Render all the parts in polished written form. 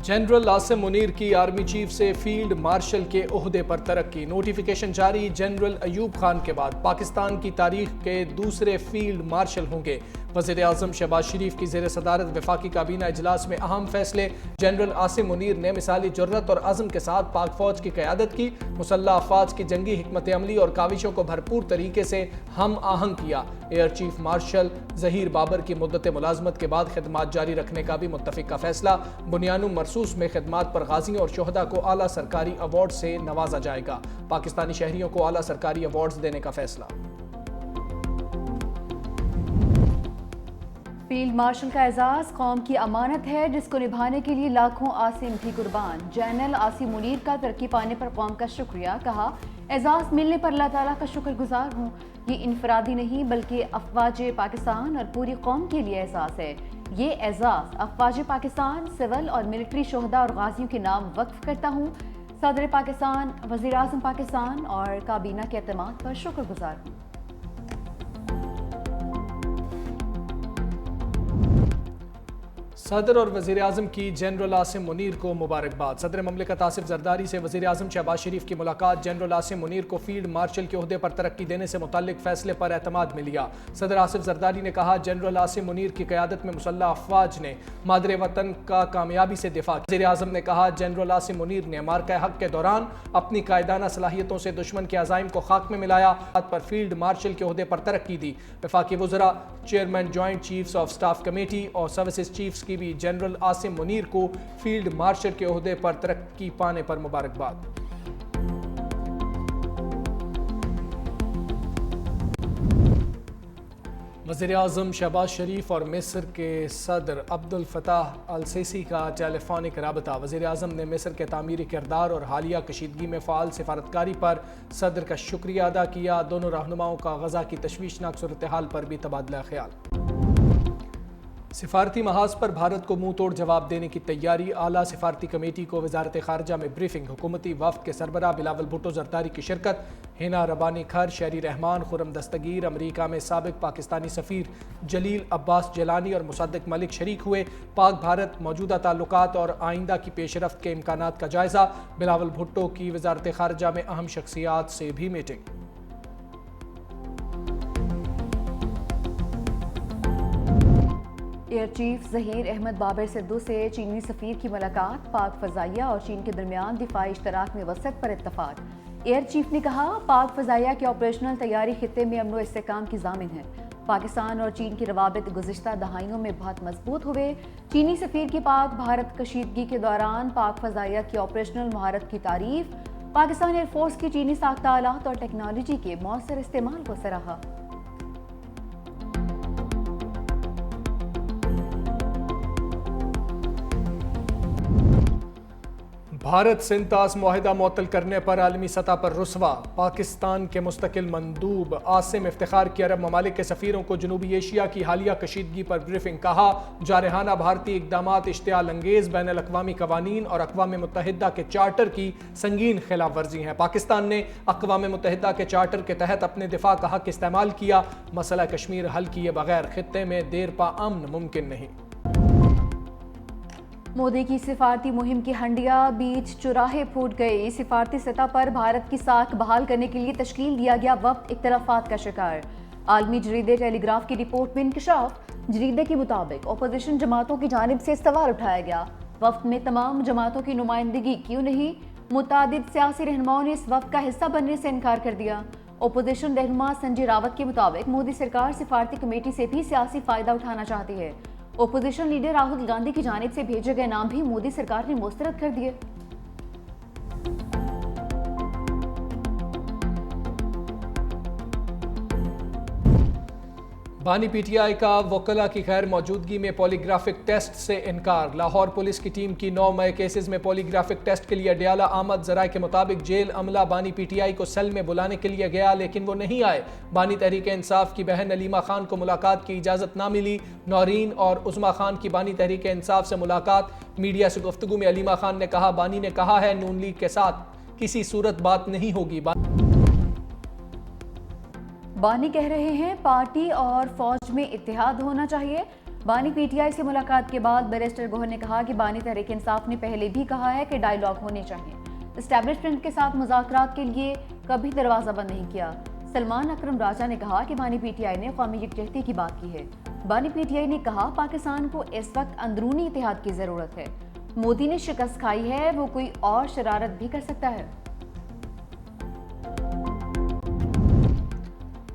General Asim Munir کی army chief سے field marshal K عہدے پر ترقی، نوٹیفیکیشن جاری۔ جنرل ایوب خان کے بعد پاکستان کی تاریخ کے دوسرے فیلڈ مارشل ہوں گے۔ وزیر اعظم شہباز شریف کی زیر صدارت وفاقی کابینہ اجلاس میں اہم فیصلے۔ جنرل عاصم منیر نے مثالی جرأت اور عزم کے ساتھ پاک فوج کی قیادت کی، مسلح افواج کی جنگی حکمت عملی اور کاوشوں کو بھرپور طریقے سے ہم آہنگ کیا۔ Air chief marshal Zaheer Babar کی مدت ملازمت کے بعد خدمات جاری رکھنے کا بھی متفق کا فیصلہ۔ بنیانو مرصوص میں خدمات پر غازیوں اور شہداء کو اعلیٰ سرکاری ایوارڈ سے نوازا جائے گا۔ پاکستانی شہریوں کو اعلیٰ سرکاری ایوارڈز دینے کا فیصلہ۔ فیلڈ مارشل کا اعزاز قوم کی امانت ہے جس کو نبھانے کے لیے لاکھوں عاصم بھی قربان۔ جنرل عاصم منیر کا ترقی پانے پر قوم کا شکریہ، کہا اعزاز ملنے پر اللہ تعالیٰ کا شکر گزار ہوں۔ یہ انفرادی نہیں بلکہ افواج پاکستان اور پوری قوم کے لیے اعزاز ہے۔ یہ اعزاز افواج پاکستان، سول اور ملٹری شہداء اور غازیوں کے نام وقف کرتا ہوں۔ صدر پاکستان، وزیر اعظم پاکستان اور کابینہ کے اعتماد پر شکر گزار ہوں۔ صدر اور وزیر اعظم کی جنرل عاصم منیر کو مبارکباد۔ صدر مملکت آصف زرداری سے وزیر اعظم شہباز شریف کی ملاقات۔ جنرل عاصم منیر کو فیلڈ مارشل کے عہدے پر ترقی دینے سے متعلق فیصلے پر اعتماد میں لیا۔ صدر آصف زرداری نے کہا جنرل عاصم منیر کی قیادت میں مسلح افواج نے مادر وطن کا کامیابی سے دفاع کیا۔ وزیر اعظم نے کہا جنرل عاصم منیر نے معرکہ حق کے دوران اپنی قائدانہ صلاحیتوں سے دشمن کے عزائم کو خاک میں ملایا، پر فیلڈ مارشل کے عہدے پر ترقی دی۔ وفاقی وزراء، chairman joint chiefs of staff committee اور سروسز چیفز کی بھی جنرل عاصم منیر کو فیلڈ مارشل کے عہدے پر ترقی پانے پر مبارکباد۔ وزیر اعظم شہباز شریف اور مصر کے صدر عبد الفتاح السیسی کا ٹیلی فونک رابطہ۔ وزیر اعظم نے مصر کے تعمیری کردار اور حالیہ کشیدگی میں فعال سفارتکاری پر صدر کا شکریہ ادا کیا۔ دونوں رہنماؤں کا غزہ کی تشویشناک صورتحال پر بھی تبادلہ خیال۔ سفارتی محاذ پر بھارت کو منہ توڑ جواب دینے کی تیاری۔ اعلیٰ سفارتی کمیٹی کو وزارت خارجہ میں بریفنگ۔ حکومتی وفد کے سربراہ بلاول بھٹو زرداری کی شرکت۔ ہینا ربانی کھر، شہری رحمان، خرم دستگیر، امریکہ میں سابق پاکستانی سفیر جلیل عباس جیلانی اور مصدق ملک شریک ہوئے۔ پاک بھارت موجودہ تعلقات اور آئندہ کی پیش رفت کے امکانات کا جائزہ۔ بلاول بھٹو کی وزارت خارجہ میں اہم شخصیات سے بھی meeting. Air chief Zaheer Ahmed Babar Sidhu سے چینی سفیر کی ملاقات۔ پاک فضائیہ اور چین کے درمیان دفاعی اشتراک میں وسعت پر اتفاق۔ ایئر چیف نے کہا پاک فضائیہ کی آپریشنل تیاری خطے میں امن و استحکام کی ضامن ہے۔ پاکستان اور چین کے روابط گزشتہ دہائیوں میں بہت مضبوط ہوئے۔ چینی سفیر کی پاک بھارت کشیدگی کے دوران پاک فضائیہ کی آپریشنل مہارت کی تعریف۔ پاکستان ایئر فورس کی چینی ساختہ آلات اور ٹیکنالوجی کے مؤثر استعمال کو سراہا۔ بھارت سندھ طاس معاہدہ معطل کرنے پر عالمی سطح پر رسوا۔ پاکستان کے مستقل مندوب عاصم افتخار کی عرب ممالک کے سفیروں کو جنوبی ایشیا کی حالیہ کشیدگی پر بریفنگ۔ کہا جارحانہ بھارتی اقدامات اشتعال انگیز، بین الاقوامی قوانین اور اقوام متحدہ کے چارٹر کی سنگین خلاف ورزی ہیں۔ پاکستان نے اقوام متحدہ کے چارٹر کے تحت اپنے دفاع کا حق استعمال کیا۔ مسئلہ کشمیر حل کیے بغیر خطے میں دیر پا امن ممکن نہیں۔ مودی کی سفارتی مہم کی ہنڈیا بیچ چوراہے پھوٹ گئی۔ سفارتی سطح پر بھارت کی ساکھ بحال کرنے کے لیے تشکیل دیا گیا وفد اختلافات کا شکار۔ عالمی جریدے ٹیلی گراف کی رپورٹ میں انکشاف۔ جریدے کے مطابق اپوزیشن جماعتوں کی جانب سے سوال اٹھایا گیا، وفد میں تمام جماعتوں کی نمائندگی کیوں نہیں؟ متعدد سیاسی رہنماؤں نے اس وفد کا حصہ بننے سے انکار کر دیا۔ اپوزیشن رہنما سنجے راوت کے مطابق مودی سرکار سفارتی کمیٹی سے بھی سیاسی فائدہ اٹھانا چاہتی ہے۔ اپوزیشن لیڈر راہل گاندھی کی جانب سے بھیجے گئے نام بھی مودی سرکار نے مسترد کر دیے۔ بانی پی ٹی آئی کا وکلاء کی غیر موجودگی میں پولی گرافک ٹیسٹ سے انکار۔ لاہور پولیس کی ٹیم کی 9 مئی کیسز میں پولی گرافک ٹیسٹ کے لیے ڈیالہ آمد۔ ذرائع کے مطابق جیل عملہ بانی پی ٹی آئی کو سیل میں بلانے کے لیے گیا لیکن وہ نہیں آئے۔ بانی تحریک انصاف کی بہن علیمہ خان کو ملاقات کی اجازت نہ ملی۔ نورین اور عظمیٰ خان کی بانی تحریک انصاف سے ملاقات۔ میڈیا سے گفتگو میں علیمہ خان نے کہا بانی نے کہا ہے نون لیگ کے ساتھ کسی صورت بات نہیں ہوگی۔ بانی کہہ رہے ہیں پارٹی اور فوج میں اتحاد ہونا چاہیے۔ بانی پی ٹی آئی سے ملاقات کے بعد بیرسٹر گوہر نے کہا کہ بانی تحریک انصاف نے پہلے بھی کہا ہے کہ ڈائیلاگ ہونے چاہیے، اسٹیبلشمنٹ کے ساتھ مذاکرات کے لیے کبھی دروازہ بند نہیں کیا۔ سلمان اکرم راجہ نے کہا کہ بانی پی ٹی آئی نے قومی یکجہتی کی بات کی ہے۔ بانی پی ٹی آئی نے کہا پاکستان کو اس وقت اندرونی اتحاد کی ضرورت ہے، مودی نے شکست کھائی ہے، وہ کوئی اور شرارت بھی کر سکتا ہے۔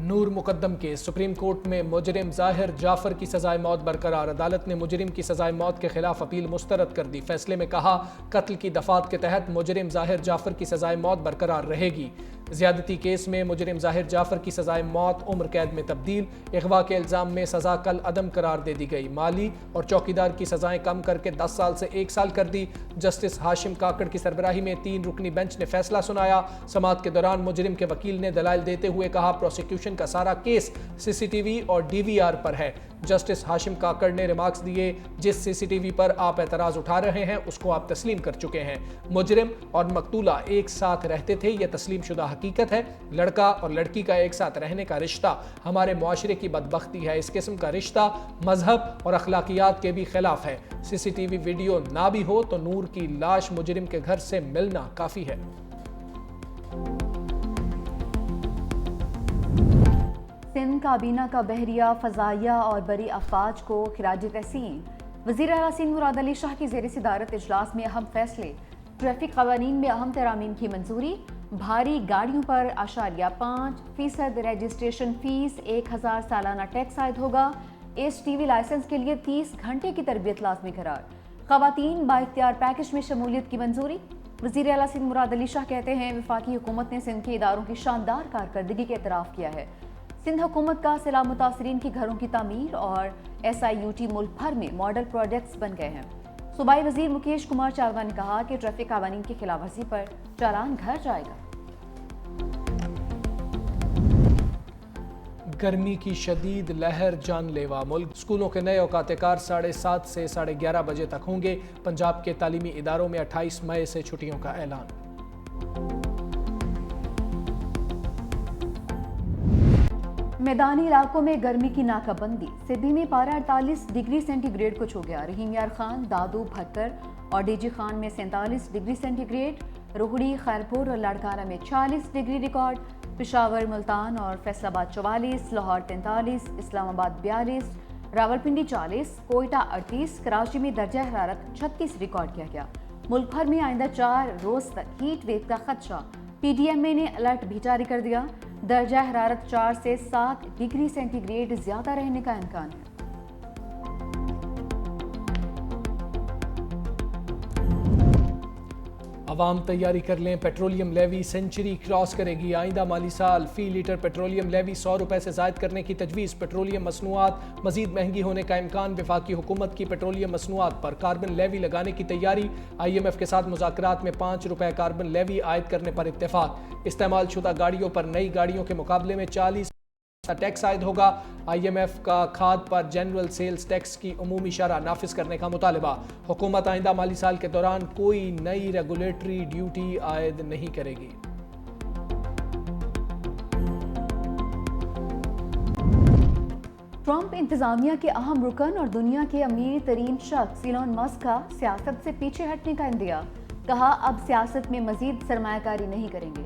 نور مقدم کے سپریم کورٹ میں مجرم ظاہر جعفر کی سزائے موت برقرار، عدالت نے مجرم کی سزائے موت کے خلاف اپیل مسترد کر دی۔ فیصلے میں کہا قتل کی دفعات کے تحت مجرم ظاہر جعفر کی سزائے موت برقرار رہے گی۔ زیادتی کیس میں مجرم ظاہر جعفر کی سزائے موت عمر قید میں تبدیل، اغوا کے الزام میں سزا کل عدم قرار دے دی گئی۔ مالی اور چوکیدار کی سزائیں کم کر کے 10 سال سے 1 سال کر دی۔ جسٹس ہاشم کاکڑ کی سربراہی میں 3 رکنی بینچ نے فیصلہ سنایا۔ سماعت کے دوران مجرم کے وکیل نے دلائل دیتے ہوئے کہا پروسیکیوشن کا سارا کیس سی سی ٹی وی اور ڈی وی آر پر ہے۔ جسٹس ہاشم کاکڑ نے ریمارکس دیے جس سی سی ٹی وی پر آپ اعتراض اٹھا رہے ہیں اس کو آپ تسلیم کر چکے ہیں۔ مجرم اور مقتولہ ایک ساتھ رہتے تھے، یہ تسلیم شدہ حقیقت ہے۔ لڑکا اور لڑکی کا ایک ساتھ رہنے کا رشتہ ہمارے معاشرے کی بدبختی ہے۔ اس قسم کا رشتہ مذہب اور اخلاقیات کے بھی خلاف ہے۔ سی سی ٹی وی ویڈیو نہ بھی ہو تو نور کی لاش مجرم کے گھر سے ملنا کافی ہے۔ سندھ کابینہ کا بحریہ، فضائیہ اور بری افواج کو خراج تحسین۔ وزیر اعلیٰ سندھ مراد علی شاہ کی زیر صدارت اجلاس میں اہم فیصلے، ٹریفک قوانین میں اہم ترامیم کی منظوری، بھاری گاڑیوں پر 5% رجسٹریشن فیس، 1000 سالانہ ٹیکس عائد ہوگا، ایس ٹی وی لائسنس کے لیے 30 گھنٹے کی تربیت لازمی قرار، خواتین بااختیار پیکج میں شمولیت کی منظوری۔ وزیر اعلیٰ سندھ مراد علی شاہ کہتے ہیں وفاقی حکومت نے سندھ کے اداروں کی شاندار کارکردگی کا اعتراف کیا ہے۔ سندھ حکومت کا سیلاب متاثرین کی گھروں کی تعمیر اور ایس آئی یو ٹی ملک بھر میں ماڈل پروجیکٹس بن گئے ہیں۔ صوبائی وزیر مکیش کمار چاولہ نے کہا کہ ٹریفک قوانین کی خلاف ورزی پر چالان گھر جائے گا۔ گرمی کی شدید لہر جان لیوا، ملک اسکولوں کے نئے اوقات کار 7:30 سے 11:30 بجے تک ہوں گے۔ پنجاب کے تعلیمی اداروں میں 28 مئی سے چھٹیوں کا اعلان۔ میدانی علاقوں میں گرمی کی ناکہ بندی، سدھی میں پارہ 48 ڈگری سینٹی گریڈ کو چھو گیا۔ رحیم یار خان، دادو، بھکر اور ڈی جی خان میں 47 degree centigrade, Rohri, Khairpur اور لاڑکانہ میں 40 ڈگری ریکارڈ، پشاور، ملتان اور فیصل آباد 44، لاہور 43، اسلام آباد 42، راولپنڈی 40، کوئٹہ 38، کراچی میں درجہ حرارت 36 ریکارڈ کیا گیا۔ ملک بھر میں آئندہ 4 روز تک ہیٹ ویو کا خدشہ، پی ڈی ایم اے نے الرٹ بھی جاری کر دیا۔ درجہ حرارت 4 سے 7 ڈگری سینٹی گریڈ زیادہ رہنے کا امکان ہے۔ عوام تیاری کر لیں، پیٹرولیم لیوی سینچری کراس کرے گی۔ آئندہ مالی سال فی لیٹر پیٹرولیم لیوی 100 روپے سے زائد کرنے کی تجویز۔ پیٹرولیم مصنوعات مزید مہنگی ہونے کا امکان، وفاقی حکومت کی پیٹرولیم مصنوعات پر کاربن لیوی لگانے کی تیاری۔ آئی ایم ایف کے ساتھ مذاکرات میں 5 روپے کاربن لیوی عائد کرنے پر اتفاق۔ استعمال شدہ گاڑیوں پر نئی گاڑیوں کے مقابلے میں 40% ٹیکس عائد ہوگا۔ آئی ایم ایف کا کھاد پر جنرل سیلز ٹیکس کی عمومی شرح نافذ کرنے کا مطالبہ۔ حکومت آئندہ مالی سال کے دوران کوئی نئی ریگولیٹری ڈیوٹی عائد نہیں کرے گی۔ ٹرمپ انتظامیہ کے اہم رکن اور دنیا کے امیر ترین شخص ایلون مسک کا سیاست سے پیچھے ہٹنے کا اندیہ، کہا اب سیاست میں مزید سرمایہ کاری نہیں کریں گے۔